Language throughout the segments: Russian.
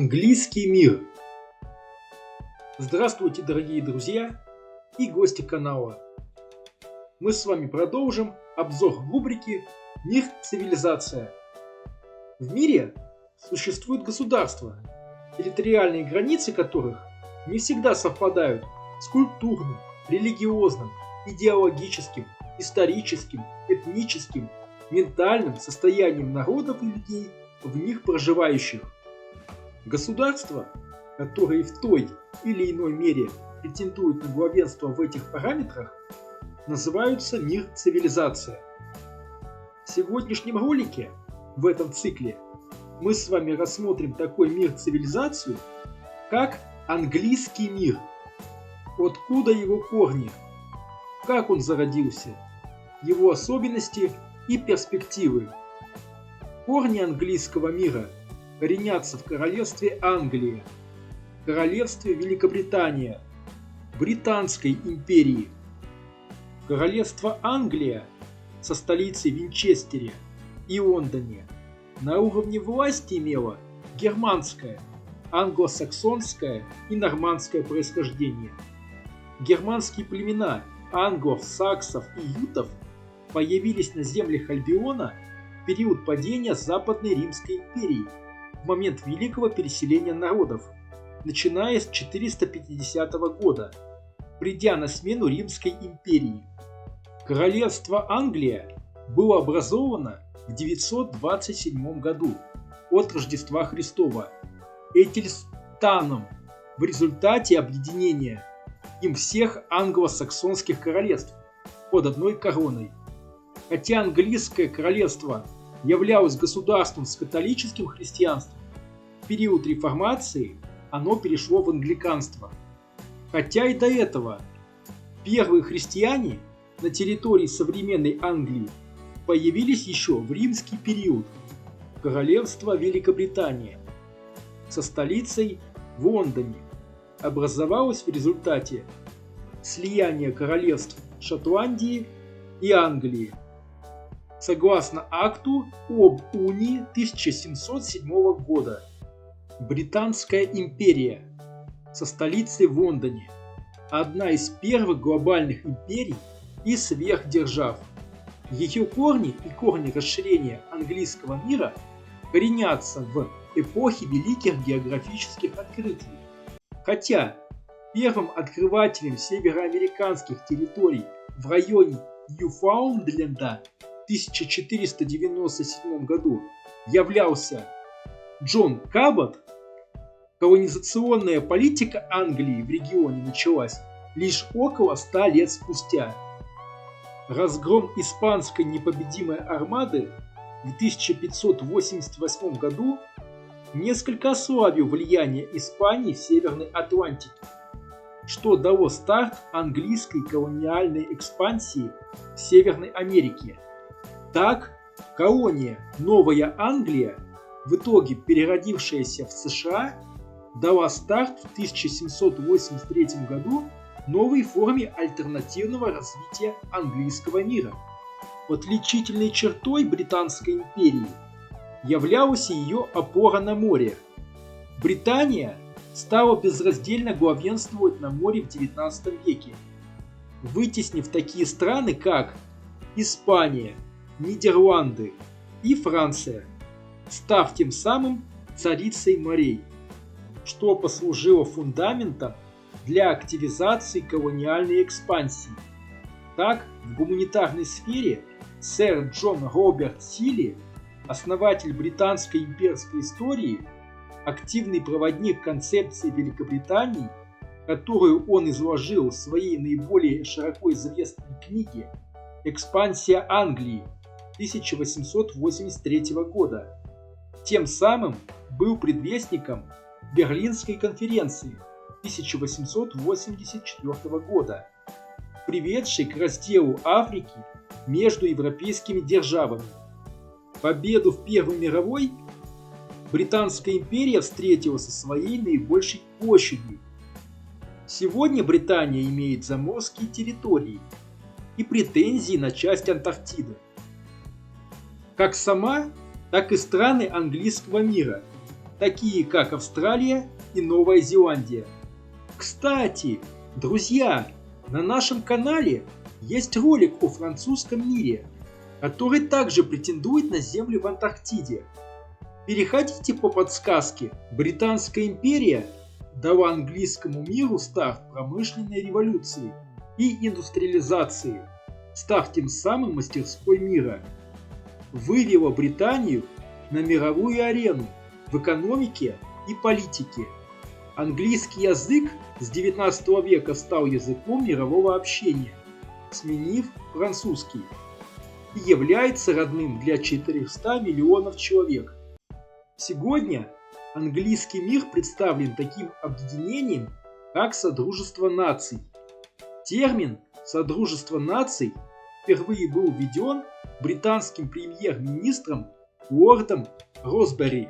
Английский мир. Здравствуйте, дорогие друзья и гости канала. Мы с вами продолжим обзор рубрики «Мир. Цивилизация». В мире существуют государства, территориальные границы которых не всегда совпадают с культурным, религиозным, идеологическим, историческим, этническим, ментальным состоянием народов и людей, в них проживающих. Государства, которые в той или иной мере претендуют на главенство в этих параметрах, называются мир цивилизация. В сегодняшнем ролике, в этом цикле, мы с вами рассмотрим такой мир цивилизацию, как английский мир. Откуда его корни, как он зародился, его особенности и перспективы. Корни английского мира коренятся в королевстве Англия, королевстве Великобритания, Британской империи. Королевство Англия со столицей в Винчестере и Лондоне на уровне власти имело германское, англосаксонское и нормандское происхождение. Германские племена англов, саксов и ютов появились на землях Альбиона в период падения Западной Римской империи, в момент великого переселения народов, начиная с 450 года, придя на смену Римской империи. Королевство Англия было образовано в 927 году от Рождества Христова Этельстаном в результате объединения им всех англосаксонских королевств под одной короной. Хотя английское королевство являлось государством с католическим христианством, в период реформации оно перешло в англиканство. Хотя и до этого первые христиане на территории современной Англии появились еще в римский период. Королевство Великобритания со столицей в Лондоне образовалось в результате слияния королевств Шотландии и Англии, согласно акту об унии 1707 года. Британская империя со столицей в Лондоне – одна из первых глобальных империй и сверхдержав. Ее корни и корни расширения английского мира коренятся в эпохе великих географических открытий. Хотя первым открывателем североамериканских территорий в районе Ньюфаундленда в 1497 году являлся Джон Кабот, колонизационная политика Англии в регионе началась лишь около 100 лет спустя. Разгром испанской непобедимой армады в 1588 году несколько ослабил влияние Испании в Северной Атлантике, что дало старт английской колониальной экспансии в Северной Америке. Так, колония Новая Англия, в итоге переродившаяся в США, дала старт в 1783 году новой форме альтернативного развития английского мира. Отличительной чертой Британской империи являлась ее опора на море. Британия стала безраздельно главенствовать на море в XIX веке, вытеснив такие страны, как Испания, Нидерланды и Франция, став тем самым царицей морей, что послужило фундаментом для активизации колониальной экспансии. Так, в гуманитарной сфере сэр Джон Роберт Силли, основатель британской имперской истории, активный проводник концепции Великобритании, которую он изложил в своей наиболее широко известной книге «Экспансия Англии» 1883 года, тем самым был предвестником Берлинской конференции 1884 года, приведшей к разделу Африки между европейскими державами. Победу в Первой мировой Британская империя встретила со своей наибольшей площадью. Сегодня Британия имеет заморские территории и претензии на часть Антарктиды. Как сама, так и страны английского мира такие как Австралия и Новая Зеландия. Кстати, друзья, на нашем канале есть ролик о французском мире, который также претендует на земли в Антарктиде. Переходите по подсказке. Британская империя дала английскому миру старт промышленной революции и индустриализации, став тем самым мастерской мира. Вывела Британию на мировую арену в экономике и политике. Английский язык с 19 века стал языком мирового общения, сменив французский, и является родным для 400 миллионов человек. Сегодня английский мир представлен таким объединением, как Содружество наций. Термин «Содружество наций» впервые был введен британским премьер-министром лордом Росбери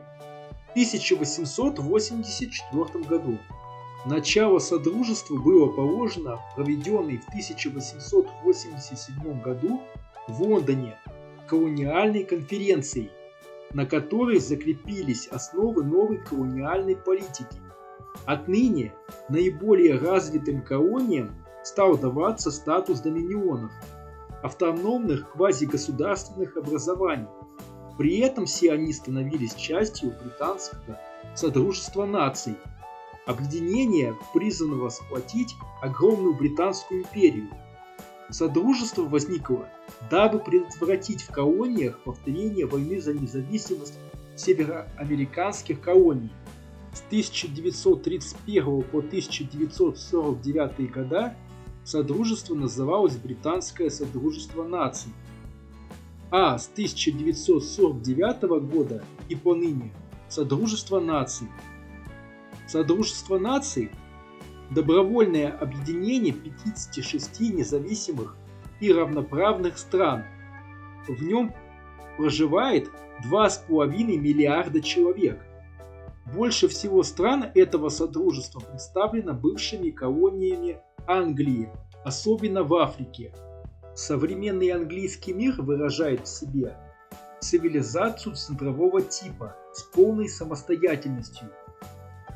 в 1884 году. Начало Содружества было положено в проведенной в 1887 году в Лондоне колониальной конференции, на которой закрепились основы новой колониальной политики. Отныне наиболее развитым колониям стал даваться статус доминионов, автономных квазигосударственных образований. При этом все они становились частью британского Содружества наций, объединения, призванного сплотить огромную Британскую империю. Содружество возникло, дабы предотвратить в колониях повторение войны за независимость североамериканских колоний. С 1931 по 1949 года Содружество называлось Британское Содружество наций, а с 1949 года и поныне Содружество наций. Содружество наций – добровольное объединение 56 независимых и равноправных стран. В нем проживает 2,5 миллиарда человек. Больше всего стран этого содружества представлено бывшими колониями Англии, особенно в Африке. Современный английский мир выражает в себе цивилизацию центрового типа с полной самостоятельностью.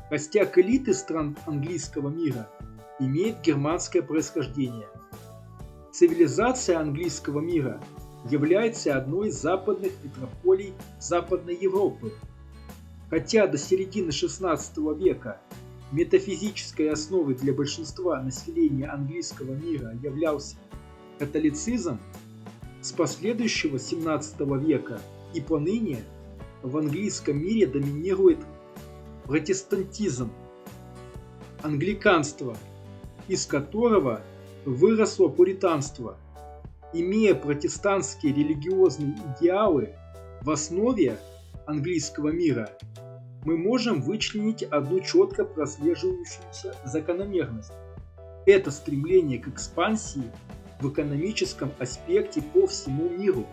Костяк элиты стран английского мира имеет германское происхождение. Цивилизация английского мира является одной из западных метрополий Западной Европы. Хотя до середины XVI века метафизической основой для большинства населения английского мира являлся католицизм, с последующего XVII века и поныне в английском мире доминирует протестантизм, англиканство, из которого выросло пуританство. Имея протестантские религиозные идеалы в основе английского мира, мы можем вычленить одну четко прослеживающуюся закономерность. Это стремление к экспансии в экономическом аспекте по всему миру.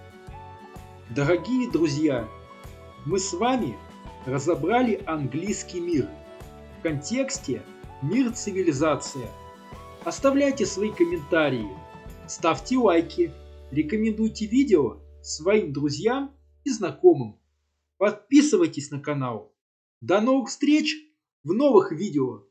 Дорогие друзья, мы с вами разобрали английский мир в контексте мир-цивилизация. Оставляйте свои комментарии, ставьте лайки, рекомендуйте видео своим друзьям и знакомым. Подписывайтесь на канал. До новых встреч в новых видео!